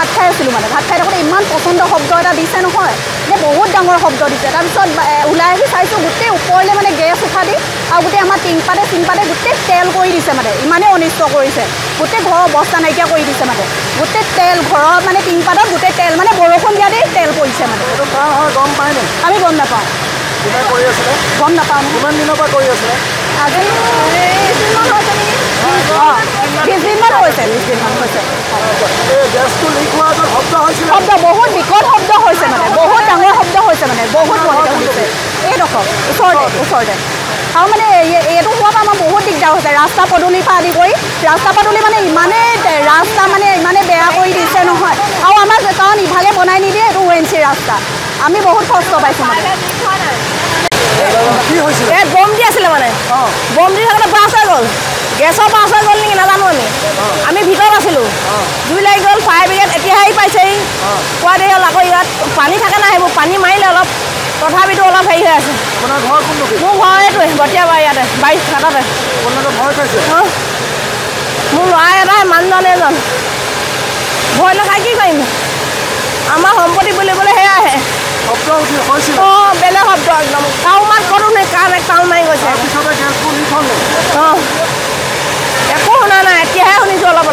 ভাত খাই আছিলোঁ মানে ভাত খাই থাকোঁতে ইমান পচন্দ শব্দ এটা দিছে নহয় মানে বহুত ডাঙৰ শব্দ দিছে তাৰপিছত ওলাই আহি চাইছোঁ গোটেই ওপৰলৈ মানে গেছ উঠা দি আৰু গোটেই আমাৰ টিংপাতে গোটেই তেল কৰি দিছে মানে ইমানেই অনিষ্ট কৰিছে গোটেই ঘৰৰ অৱস্থা নাইকিয়া কৰি দিছে মানে গোটেই তেল ঘৰৰ মানে টিংপাতত গোটেই তেল মানে বৰষুণ দিয়াতেই তেল পৰিছে মানে গম পায় নে আমি গম নাপাওঁ গম নাপাওঁ কিমান দিনৰ পৰা কৰি আছিলে আজি 20 দিনমান হৈছে 20 দিনমান হৈছে গেছটো লিক হোৱাৰ শব্দ হৈছিলে শব্দ বহুত বিকট শব্দ হৈছে মানে বহুত ডাঙৰ শব্দ হৈছে মানে বহুত হৈছে এইডোখৰ ওচৰতে আৰু মানে এইটো হোৱাৰ পৰা আমাৰ বহুত দিগদাৰ হৈছে ৰাস্তা পদূলিৰ পৰা আদি কৰি ৰাস্তা পদূলি মানে ইমানেই বেয়া কৰি দিছে নহয় আৰু আমাক কাৰণ ইভাগে বনাই নিদিয়ে এইটো ONC ৰাস্তা আমি বহুত কষ্ট পাইছোঁ মানে বম দি আছিলে মানে বম দি থাকোঁতে ব্ৰাছ হৈ গ'ল গেছৰ ব্ৰাছ হৈ গ'ল নেকি নাজানো আমি ভিতৰত আছিলোঁ জুই লাগি গ'ল ফায়াৰ ব্ৰিগেড এতিয়াহে আহি পাইছেহি পোৱা দেৰি হ'ল আকৌ ইয়াত পানী থাকে না সেইবোৰ পানী মাৰিলে অলপ তথাপিতো অলপ হেৰি হৈ আছে মোৰ ঘৰ এইটোৱে বতীয়াবাৰী ইয়াতে 22 ঘাটতে মোৰ ল'ৰা এটাই মানুহজন এজন ভয় নাখায় কি কৰিম আমাৰ সম্পত্তি বুলিবলৈ সেয়া আহে বেলেগ শব্দ একদম কাউ মাত কৰোঁ নে কাউ মাৰি গৈছে একো শুনা নাই এতিয়াহে শুনিছোঁ অলপ